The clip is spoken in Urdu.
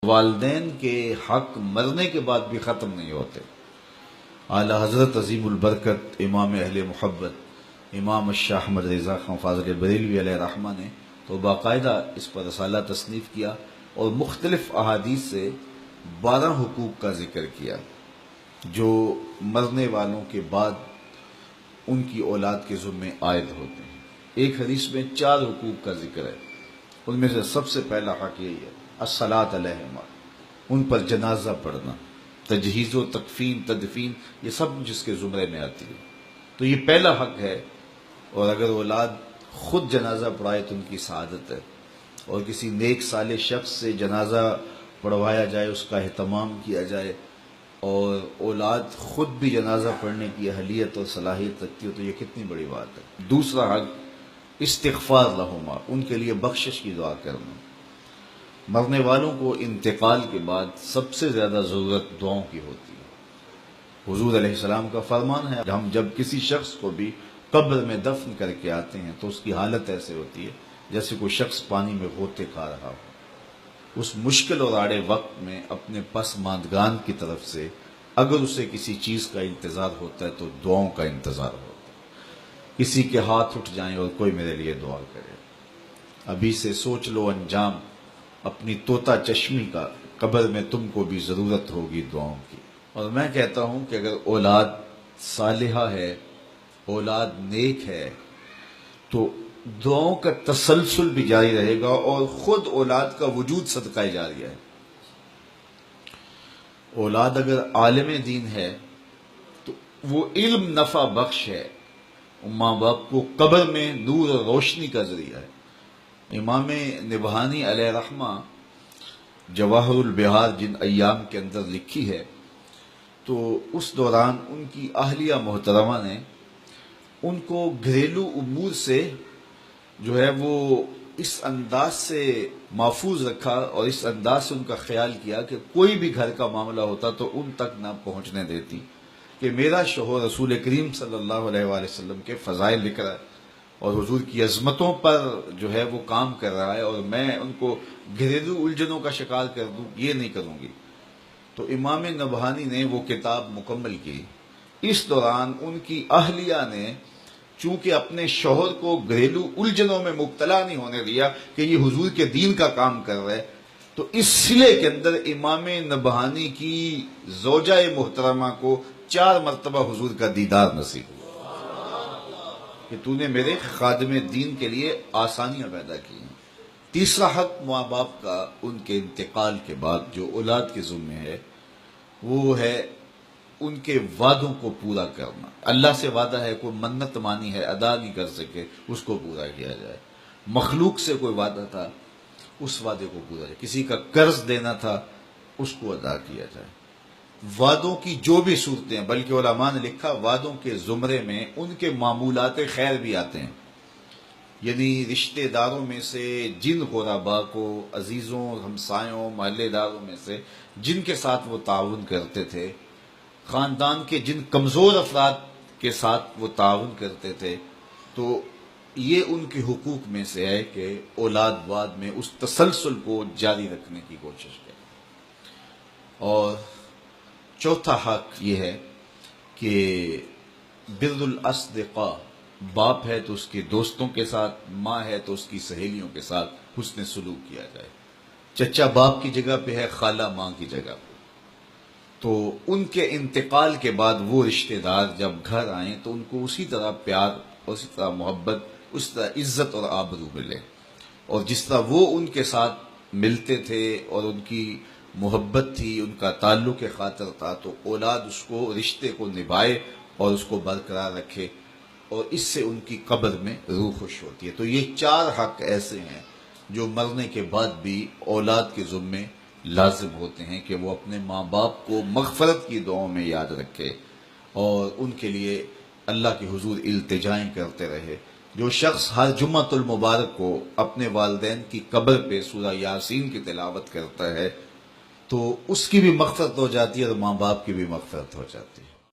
والدین کے حق مرنے کے بعد بھی ختم نہیں ہوتے۔ اعلیٰ حضرت عظیم البرکت امام اہل محبت امام الشاہ احمد رضا خان فاضل بریلوی علیہ رحمہ نے تو باقاعدہ اس پر رسالہ تصنیف کیا اور مختلف احادیث سے 12 حقوق کا ذکر کیا جو مرنے والوں کے بعد ان کی اولاد کے ذمے عائد ہوتے ہیں۔ ایک حدیث میں 4 حقوق کا ذکر ہے، ان میں سے سب سے پہلا حق یہی ہے الصلاۃ علیہما، ان پر جنازہ پڑھنا، تجہیز و تکفین تدفین یہ سب جس کے زمرے میں آتی ہے، تو یہ پہلا حق ہے۔ اور اگر اولاد خود جنازہ پڑھائے تو ان کی سعادت ہے، اور کسی نیک صالح شخص سے جنازہ پڑھوایا جائے، اس کا اہتمام کیا جائے، اور اولاد خود بھی جنازہ پڑھنے کی اہلیت اور صلاحیت رکھتی ہو تو یہ کتنی بڑی بات ہے۔ دوسرا حق استغفار لہما، ان کے لیے بخشش کی دعا کرنا۔ مرنے والوں کو انتقال کے بعد سب سے زیادہ ضرورت دعاؤں کی ہوتی ہے۔ حضور علیہ السلام کا فرمان ہے، ہم جب کسی شخص کو بھی قبر میں دفن کر کے آتے ہیں تو اس کی حالت ایسے ہوتی ہے جیسے کوئی شخص پانی میں غوطے کھا رہا ہو۔ اس مشکل اور آڑے وقت میں اپنے پسماندگان کی طرف سے اگر اسے کسی چیز کا انتظار ہوتا ہے تو دعاؤں کا انتظار ہوتا ہے۔ کسی کے ہاتھ اٹھ جائیں اور کوئی میرے لیے دعا کرے، ابھی سے سوچ لو انجام اپنی طوطا چشمی کا، قبر میں تم کو بھی ضرورت ہوگی دعاؤں کی۔ اور میں کہتا ہوں کہ اگر اولاد صالحہ ہے، اولاد نیک ہے، تو دعاؤں کا تسلسل بھی جاری رہے گا، اور خود اولاد کا وجود صدقہ جاریہ ہے۔ اولاد اگر عالم دین ہے تو وہ علم نفع بخش ہے، ماں باپ کو قبر میں نور اور روشنی کا ذریعہ ہے۔ امام نبہانی علیہ رحمہ جواہر البحار جن ایام کے اندر لکھی ہے، تو اس دوران ان کی اہلیہ محترمہ نے ان کو گھریلو امور سے جو ہے وہ اس انداز سے محفوظ رکھا اور اس انداز سے ان کا خیال کیا کہ کوئی بھی گھر کا معاملہ ہوتا تو ان تک نہ پہنچنے دیتی کہ میرا شوہر رسول کریم صلی اللہ علیہ وآلہ وسلم کے فضائل لکھ رہا ہے اور حضور کی عظمتوں پر جو ہے وہ کام کر رہا ہے، اور میں ان کو گھریلو الجھنوں کا شکار کر دوں، یہ نہیں کروں گی۔ تو امام نبہانی نے وہ کتاب مکمل کی۔ اس دوران ان کی اہلیہ نے چونکہ اپنے شوہر کو گھریلو الجھنوں میں مبتلا نہیں ہونے دیا کہ یہ حضور کے دین کا کام کر رہے، تو اس سلے کے اندر امام نبہانی کی زوجہ محترمہ کو 4 مرتبہ حضور کا دیدار نصیب ہوا کہ تو نے میرے خادم دین کے لیے آسانیاں پیدا کی ہیں۔ تیسرا حق ماں باپ کا ان کے انتقال کے بعد جو اولاد کے ذمہ ہے وہ ہے ان کے وعدوں کو پورا کرنا۔ اللہ سے وعدہ ہے، کوئی منت مانی ہے ادا نہیں کر سکے، اس کو پورا کیا جائے۔ مخلوق سے کوئی وعدہ تھا، اس وعدے کو پورا جائے۔ کسی کا قرض دینا تھا، اس کو ادا کیا جائے۔ وعدوں کی جو بھی صورتیں ہیں، بلکہ علماء نے لکھا وعدوں کے زمرے میں ان کے معمولات خیر بھی آتے ہیں، یعنی رشتہ داروں میں سے جن غرباء کو، عزیزوں، ہمسایوں، محلے داروں میں سے جن کے ساتھ وہ تعاون کرتے تھے، خاندان کے جن کمزور افراد کے ساتھ وہ تعاون کرتے تھے، تو یہ ان کے حقوق میں سے ہے کہ اولاد بعد میں اس تسلسل کو جاری رکھنے کی کوشش کرے۔ اور چوتھا حق یہ ہے کہ بر الاصدقاء، باپ ہے تو اس کے دوستوں کے ساتھ، ماں ہے تو اس کی سہیلیوں کے ساتھ حسن سلوک کیا جائے۔ چچا باپ کی جگہ پہ ہے، خالہ ماں کی جگہ پہ، تو ان کے انتقال کے بعد وہ رشتہ دار جب گھر آئیں تو ان کو اسی طرح پیار، اسی طرح محبت، اس طرح عزت اور آبرو ملے، اور جس طرح وہ ان کے ساتھ ملتے تھے اور ان کی محبت تھی، ان کا تعلق خاطر تھا، تو اولاد اس کو، رشتے کو نبھائے اور اس کو برقرار رکھے، اور اس سے ان کی قبر میں روح خوش ہوتی ہے۔ تو یہ 4 حق ایسے ہیں جو مرنے کے بعد بھی اولاد کے ذمے لازم ہوتے ہیں کہ وہ اپنے ماں باپ کو مغفرت کی دعاؤں میں یاد رکھے اور ان کے لیے اللہ کے حضور التجائیں کرتے رہے۔ جو شخص ہر جمعۃ المبارک کو اپنے والدین کی قبر پہ سورہ یاسین کی تلاوت کرتا ہے تو اس کی بھی مغفرت ہو جاتی ہے اور ماں باپ کی بھی مغفرت ہو جاتی ہے۔